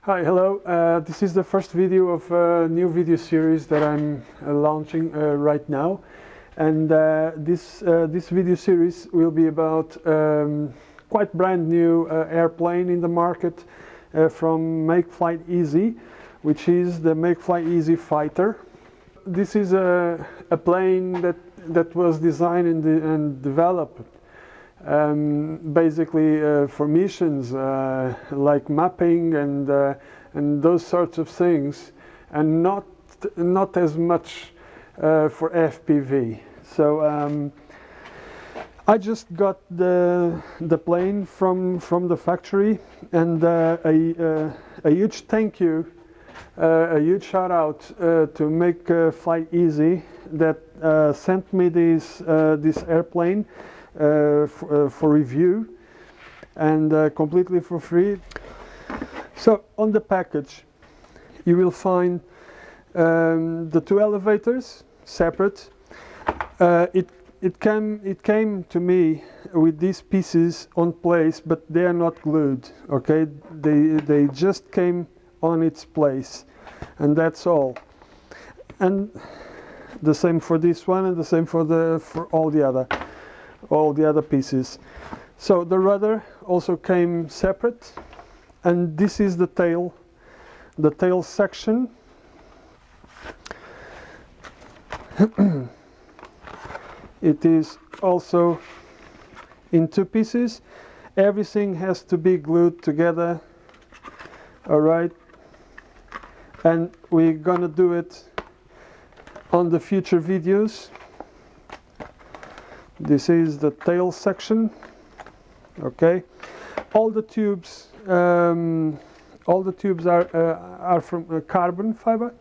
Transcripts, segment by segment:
Hi, hello. This is the first video of a new video series that I'm launching right now, and this video series will be about quite brand new airplane in the market from MakeFlyEasy, which is the MakeFlyEasy Fighter. This is a plane that was designed and developed basically for missions like mapping and those sorts of things, and not as much for FPV. So I just got the plane from the factory, and a huge thank you, a huge shout out to MakeFlyEasy that sent me this airplane for review, and completely for free. So on the package you will find the two elevators separate. It came to me with these pieces on place, but they are not glued. Okay, they just came on its place, and that's all. And the same for this one, and the same for all the other pieces. So the rudder also came separate, and this is the tail section. It is also in two pieces. Everything has to be glued together, all right, and we're gonna do it on the future videos. This is the tail section. Okay, all the tubes are from carbon fiber.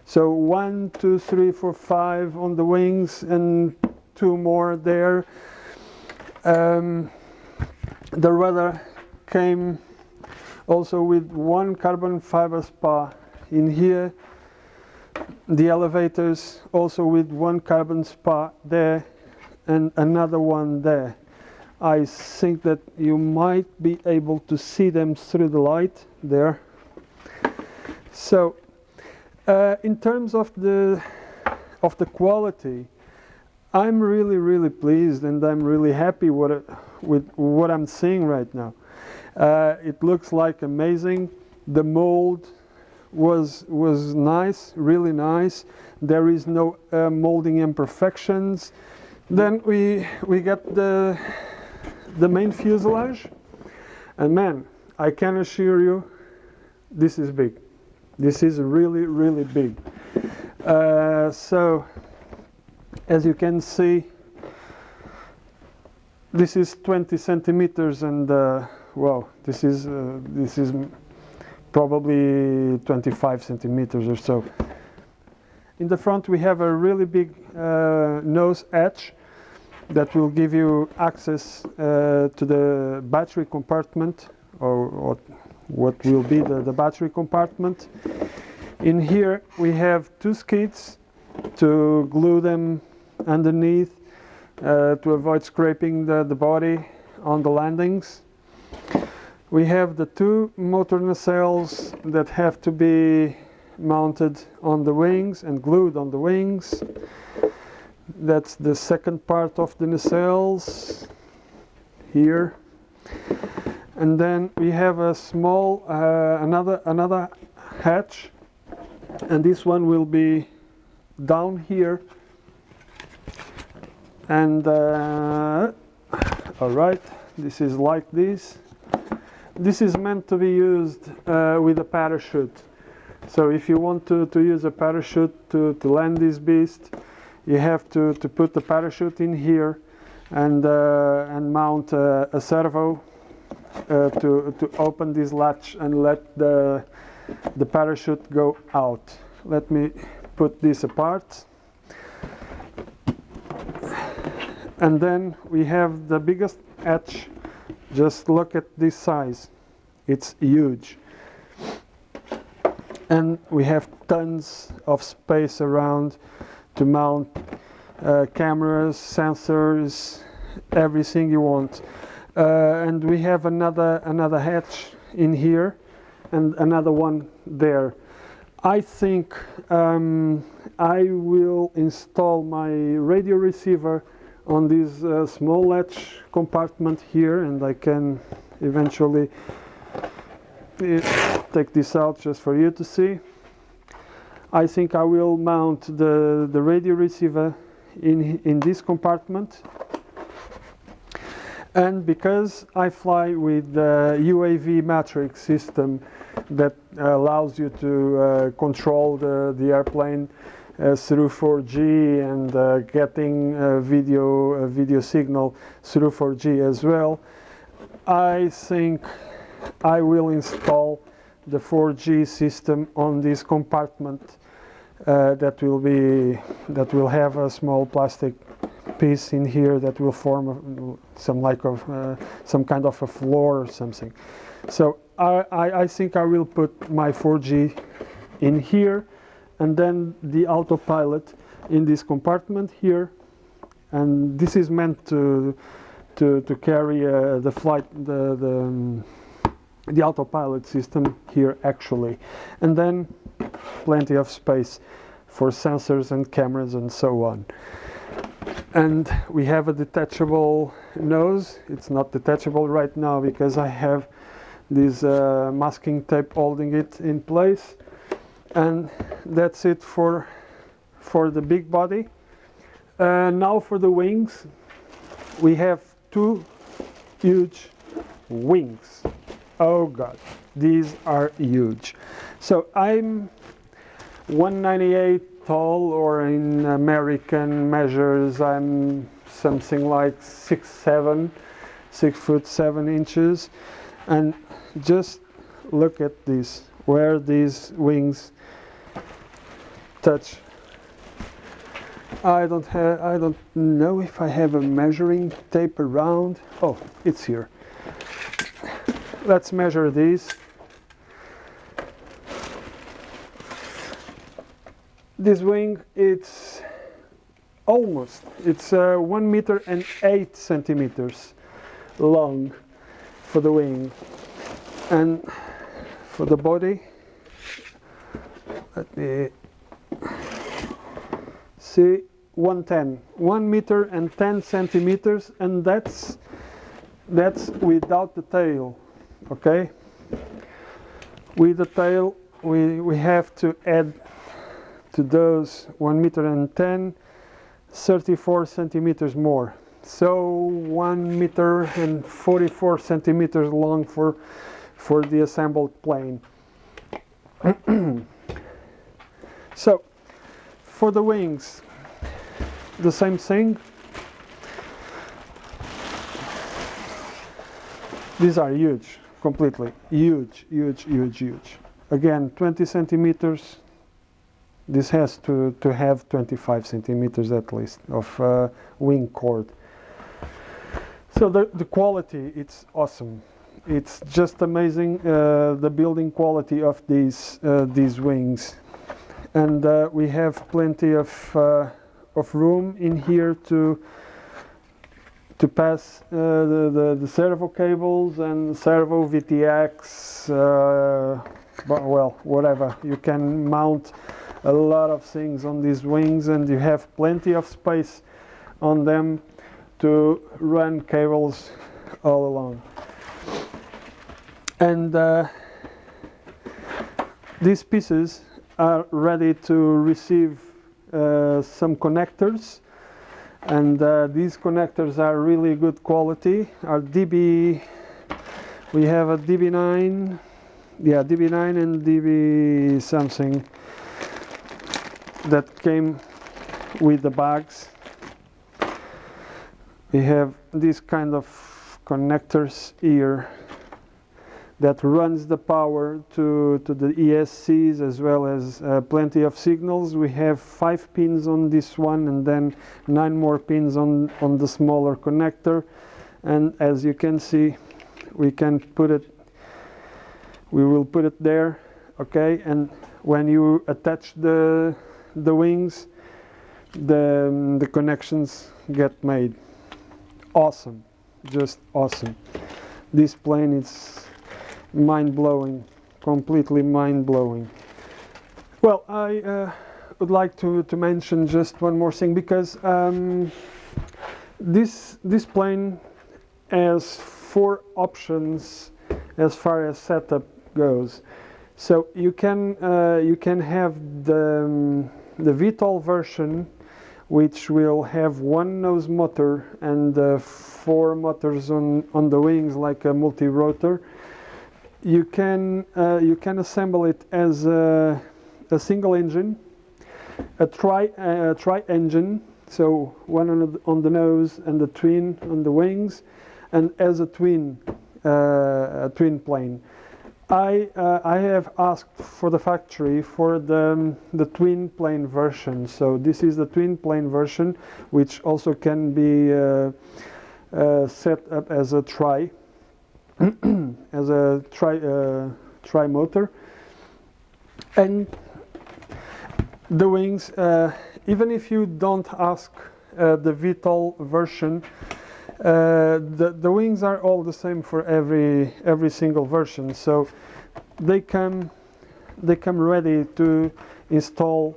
So 1, 2, 3, 4, 5 on the wings, and 2 more there. The rudder came also with 1 carbon fiber spar in here. The elevators also with 1 carbon spar there, and another one there. I think that you might be able to see them through the light there. So in terms of the quality, I'm really pleased, and I'm really happy with what I'm seeing right now. It looks like amazing. The mold was nice, really nice. There is no molding imperfections. Then we got the main fuselage, and man, I can assure you, this is big. This is really big. So as you can see, this is 20 centimeters, and well, this is probably 25 centimeters or so. In the front we have a really big nose edge that will give you access to the battery compartment, or what will be the battery compartment. In here we have 2 skids to glue them underneath to avoid scraping the body on the landings. We have the 2 motor nacelles that have to be mounted on the wings and glued on the wings. That's the second part of the nacelles here. And then we have a small another hatch, and this one will be down here. And all right, this is like this. This is meant to be used with a parachute. So if you want to use a parachute to land this beast, you have to put the parachute in here, and mount a servo to open this latch and let the parachute go out. Let me put this apart. And then we have the biggest hatch. Just look at this size. It's huge. And we have tons of space around to mount cameras, sensors, everything you want. And we have another hatch in here and another one there. I think I will install my radio receiver on this small latch compartment here, and I can eventually take this out just for you to see. I think I will mount the radio receiver in this compartment, and because I fly with the UAV matrix system that allows you to control the airplane through 4G and getting video signal through 4G as well, I think I will install the 4G system on this compartment that will have a small plastic piece in here that will form some kind of a floor or something. So I think I will put my 4G in here, and then the autopilot in this compartment here, and this is meant to carry the flight the autopilot system here actually, and then plenty of space for sensors and cameras and so on. And we have a detachable nose. It's not detachable right now because I have this masking tape holding it in place. And that's it for the big body. Now for the wings, we have two huge wings. Oh God, these are huge. So I'm 198 tall, or in American measures I'm something like 6'7", 6'7", and just look at this, where these wings touch. I don't know if I have a measuring tape around. Oh, it's here. Let's measure these. This wing, it's 1 meter and 8 centimeters long for the wing, and for the body, let me see, 1 meter and 10 centimeters, and that's without the tail. Okay, with the tail we have to add to those 1 meter and 10, 34 centimeters more. So 1 meter and 44 centimeters long for the assembled plane. So for the wings, the same thing. These are huge, completely huge. Again, 20 centimeters. This has to have 25 centimeters at least of wing cord. So the quality, it's awesome. It's just amazing, the building quality of these wings. And we have plenty of room in here to pass the servo cables and servo VTX, well, whatever. You can mount a lot of things on these wings, and you have plenty of space on them to run cables all along. And these pieces are ready to receive some connectors, and these connectors are really good quality. Are DB, we have a DB9, yeah, DB9 and DB something that came with the bags. We have these kind of connectors here that runs the power to the ESCs, as well as plenty of signals. We have 5 pins on this one, and then 9 more pins on the smaller connector. And as you can see, we will put it there, okay? And when you attach the wings, the connections get made. Awesome, just awesome. This plane is mind-blowing completely mind-blowing. Well, I would like to mention just one more thing, because this plane has 4 options as far as setup goes. So you can have the VTOL version, which will have 1 nose motor and 4 motors on the wings, like a multi-rotor. You can assemble it as a single engine, a tri-engine, so 1 on the nose and the twin on the wings, and as a twin plane. I have asked for the factory for the twin plane version. So this is the twin plane version, which also can be set up as a tri motor. And the wings, even if you don't ask the VTOL version, the wings are all the same for every single version. So they come ready to install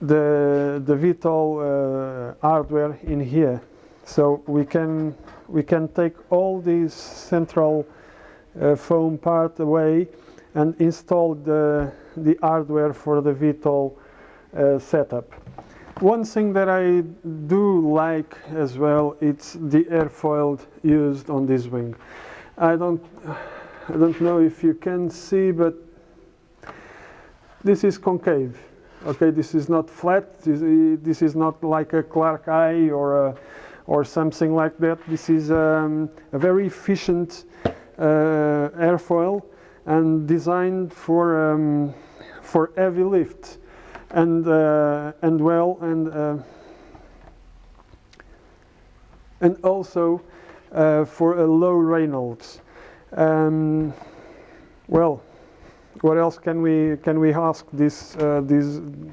the VTOL hardware in here. So we can take all these central foam part away and install the hardware for the VTOL setup. One thing that I do like as well, it's the airfoil used on this wing. I don't know if you can see, but this is concave. Okay, this is not flat. This is not like a Clark eye or something like that. This is a very efficient airfoil and designed for heavy lift. And also for a low Reynolds. Well, what else can we ask? The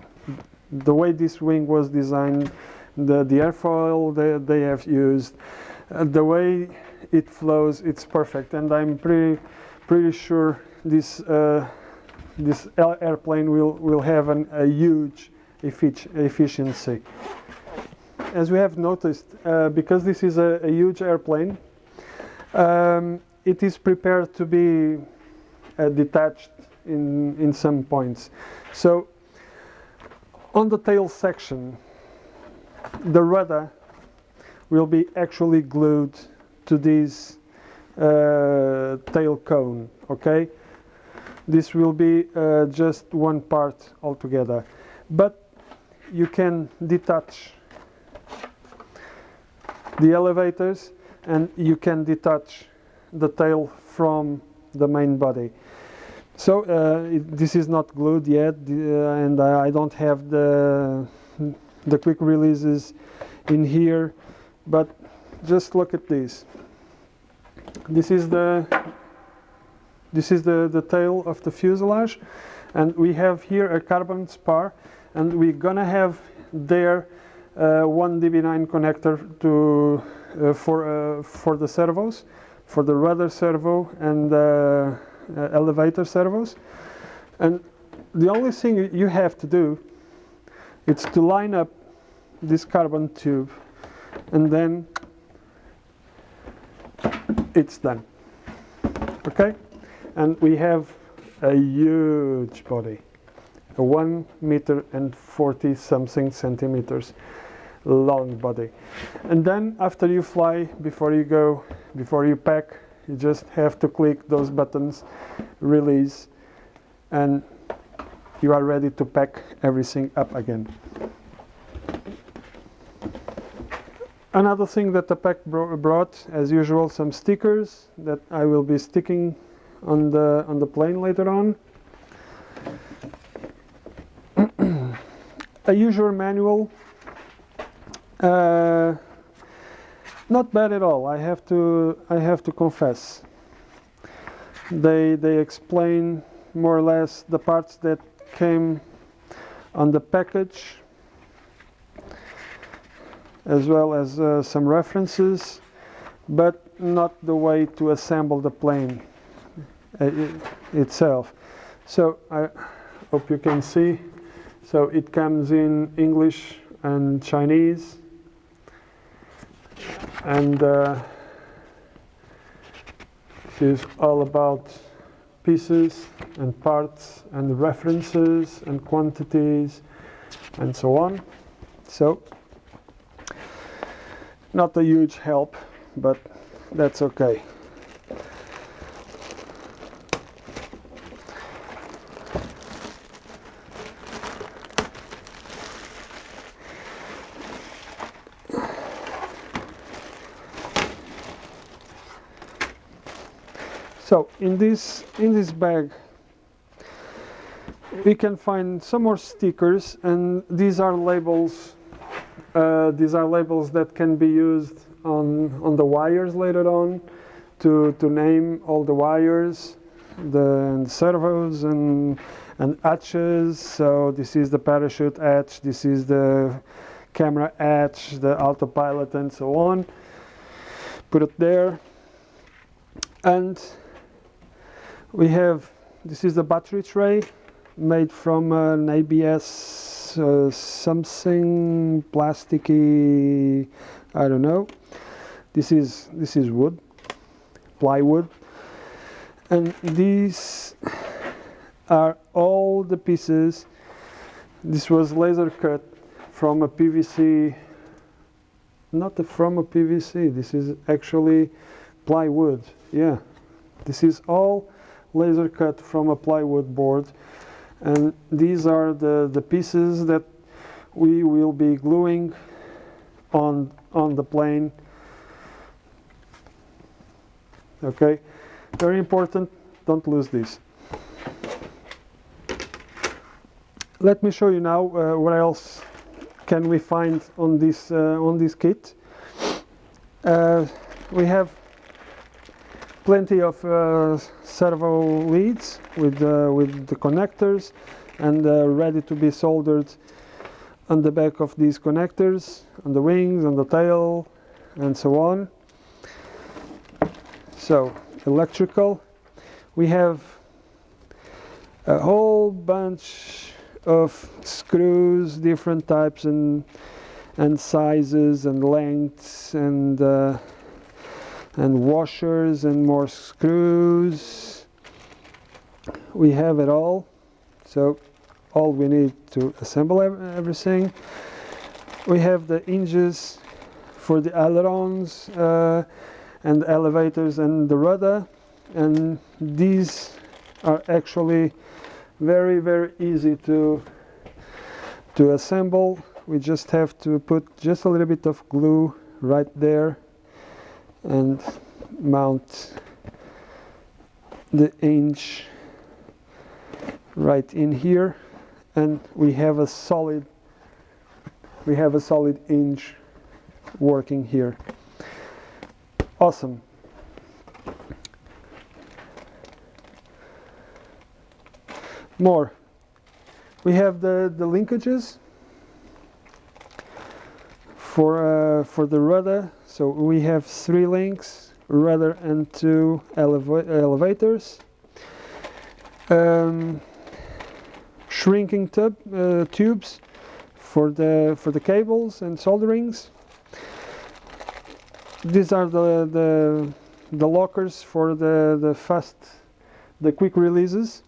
way this wing was designed, the airfoil they have used, the way it flows, it's perfect. And I'm pretty sure this airplane will have a huge efficiency. As we have noticed, because this is a huge airplane, it is prepared to be detached in some points. So on the tail section, the rudder will be actually glued to this tail cone, okay? This will be just one part altogether. But you can detach the elevators and you can detach the tail from the main body. So this is not glued yet, and I don't have the quick releases in here, but just look at this. This is the tail of the fuselage, and we have here a carbon spar, and we're gonna have there 1 DB9 connector for the servos, for the rudder servo and elevator servos. And the only thing you have to do is to line up this carbon tube, and then it's done. Okay? And we have a huge body, a 1 meter and 40 something centimeters long body. And then after you fly, before you pack, you just have to click those buttons, release, and you are ready to pack everything up again. Another thing that the pack brought, as usual, some stickers that I will be sticking on the plane later on. A user manual, not bad at all. I have to confess. They explain more or less the parts that came on the package, as well as some references, but not the way to assemble the plane. itself. So I hope you can see. So it comes in English and Chinese, and this is all about pieces and parts and references and quantities and so on. So not a huge help, but that's okay. So in this bag we can find some more stickers, and these are labels. These are labels that can be used on the wires later on to name all the wires, the servos and hatches. So this is the parachute hatch, this is the camera hatch, the autopilot, and so on. Put it there. And we have, this is the battery tray made from an ABS something plasticky, I don't know. This is wood, plywood, and these are all the pieces. This was laser cut from a PVC, not from a PVC, this is actually plywood. Yeah, this is all laser cut from a plywood board, and these are the pieces that we will be gluing on the plane. Okay, very important, don't lose this. Let me show you now what else can we find on this kit. We have plenty of servo leads with the connectors, and ready to be soldered on the back of these connectors, on the wings, on the tail, and so on. So electrical, we have a whole bunch of screws, different types and sizes and lengths, and washers and more screws. We have it all. So all we need to assemble everything. We have the hinges for the ailerons and the elevators and the rudder, and these are actually very easy to assemble. We just have to put just a little bit of glue right there and mount the hinge right in here, and we have a solid hinge working here. Awesome. More. We have the linkages for the rudder. So we have 3 links, rudder and 2 elevators. Shrinking tubes for the cables and solderings. These are the lockers for the quick releases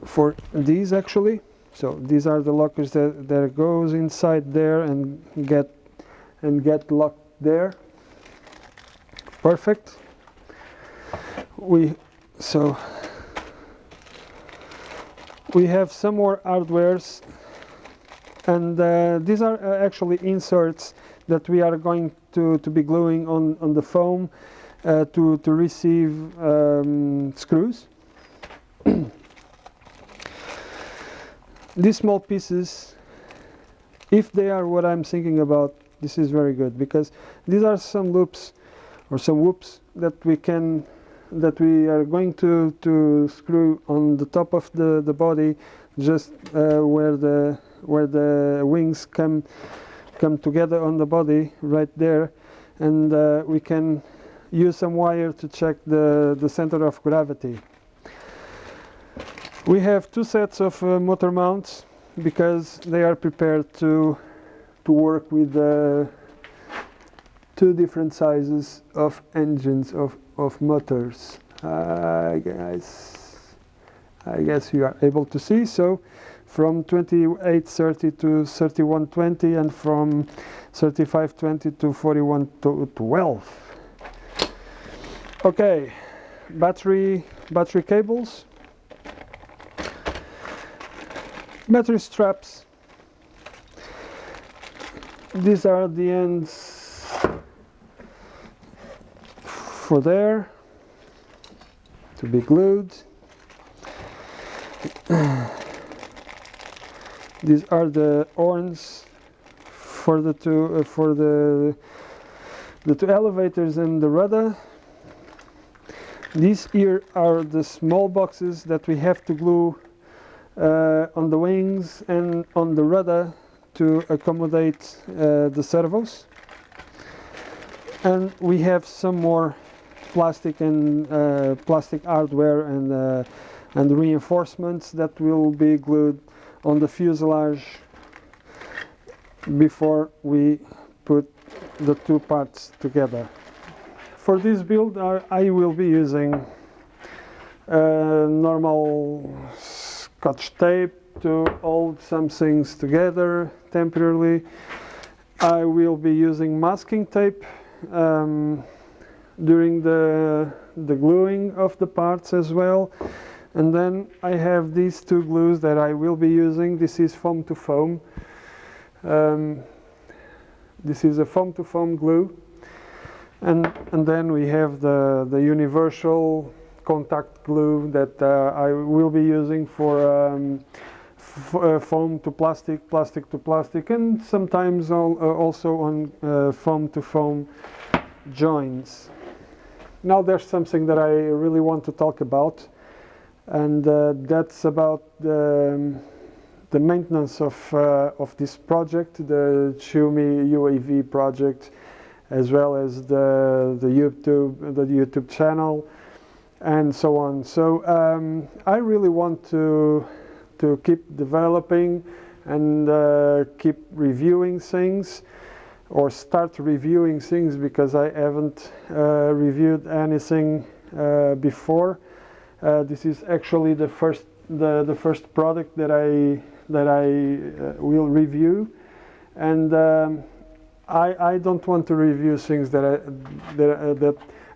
for these actually. So these are the lockers that goes inside there and get locked there. Perfect. We have some more hardwares, and these are actually inserts that we are going to be gluing on the foam to receive screws. These small pieces, if they are what I'm thinking about, this is very good, because these are some loops or some whoops that we are going to screw on the top of the body, just where the wings come together on the body right there, and we can use some wire to check the center of gravity. We have two sets of motor mounts because they are prepared to work with two different sizes of engines of motors. I guess you are able to see. So from 2830 to 3120 and from 3520 to 4112. Okay, battery cables, battery straps. These are the ends for there to be glued. These are the horns for the two elevators and the rudder. These here are the small boxes that we have to glue on the wings and on the rudder to accommodate the servos. And we have some more plastic and plastic hardware and reinforcements that will be glued on the fuselage before we put the two parts together. For this build I will be using normal Scotch tape to hold some things together temporarily. I will be using masking tape during the gluing of the parts as well. And then I have these two glues that I will be using. This is foam to foam. This is a foam to foam glue. And then we have the universal contact glue that I will be using for foam to plastic, plastic to plastic, and sometimes also on foam to foam joints. Now there's something that I really want to talk about, and that's about the maintenance of this project, the Xiaomi UAV project, as well as the YouTube channel, and so on. So I really want to keep developing and keep reviewing things, or start reviewing things, because I haven't reviewed anything before. This is actually the first product that I will review, and I don't want to review things that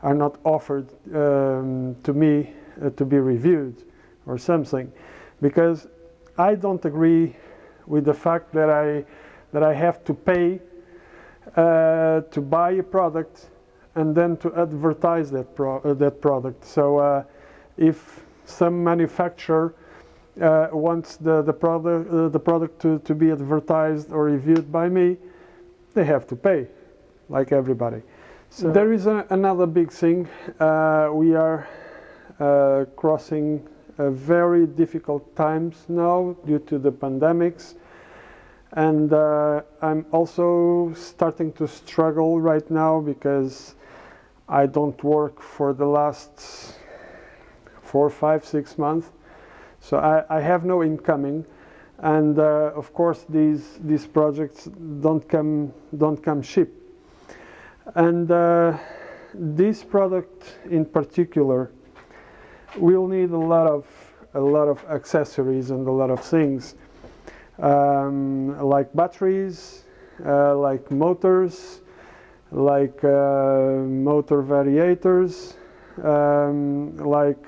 are not offered to me to be reviewed or something, because I don't agree with the fact that I have to pay to buy a product and then to advertise that product. So if some manufacturer wants the product to be advertised or reviewed by me, they have to pay, like everybody. So there is another big thing. We are crossing very difficult times now due to the pandemics, and I'm also starting to struggle right now because I don't work for the last 4, 5, 6 months, so I have no incoming, and of course these projects don't come cheap. And this product in particular will need a lot of accessories and a lot of things, like batteries, like motors, like motor variators, like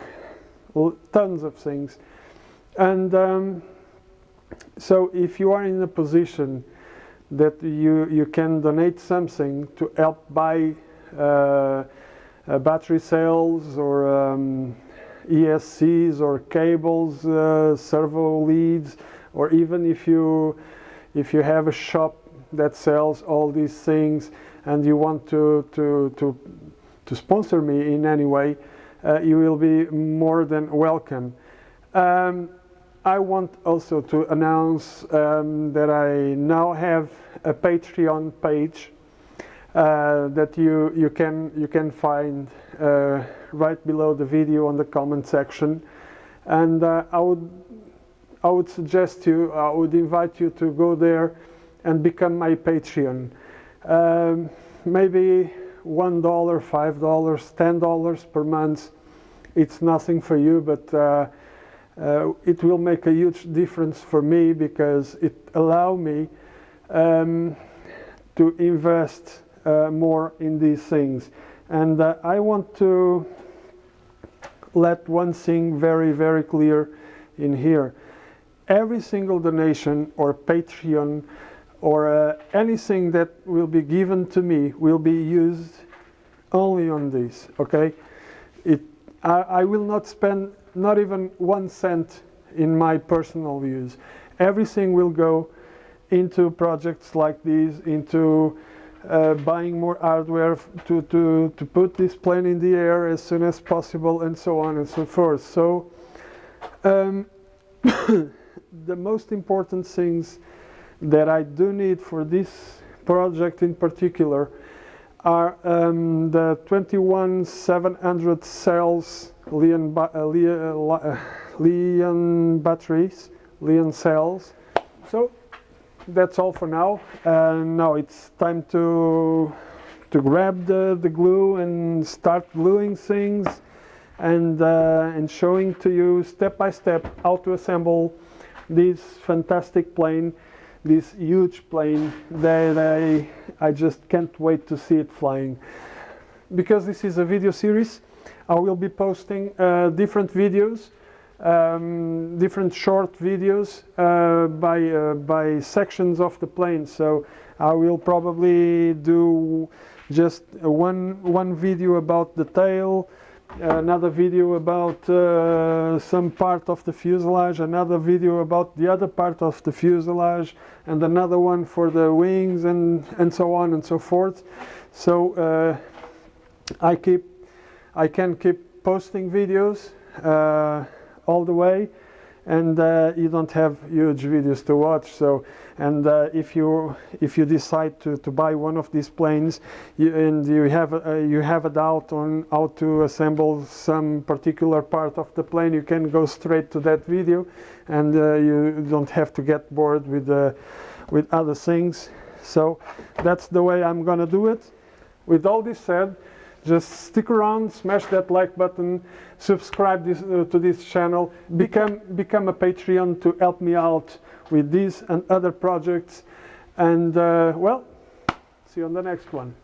tons of things. And so if you are in a position that you can donate something to help buy battery cells or ESCs or cables, servo leads, or even if you have a shop that sells all these things and you want to sponsor me in any way, you will be more than welcome. I want also to announce that I now have a Patreon page that you can find right below the video on the comment section. And I would suggest you, I would invite you to go there and become my Patreon. Maybe $1, $5, $10 per month. It's nothing for you, but it will make a huge difference for me, because it allows me to invest more in these things. And I want to let one thing very, very clear in here. Every single donation or Patreon or anything that will be given to me will be used only on this, okay? I will not spend not even 1 cent in my personal use. Everything will go into projects like these, into buying more hardware to put this plane in the air as soon as possible, and so on and so forth. So the most important things that I do need for this project in particular are the 21700 cells Li-ion batteries, Li-ion cells. So that's all for now. Now it's time to grab the glue and start gluing things, and showing to you step by step how to assemble this fantastic plane, this huge plane that I just can't wait to see it flying. Because this is a video series, I will be posting different videos, different short videos by sections of the plane. So I will probably do just one video about the tail, another video about some part of the fuselage, another video about the other part of the fuselage, and another one for the wings, and so on and so forth. So I can keep posting videos all the way, and you don't have huge videos to watch. So, and if you decide to buy one of these planes, and you have a doubt on how to assemble some particular part of the plane, you can go straight to that video, and you don't have to get bored with other things. So that's the way I'm gonna do it. With all this said, just stick around, smash that like button, subscribe to this channel, become a Patreon to help me out with these and other projects, and well, see you on the next one.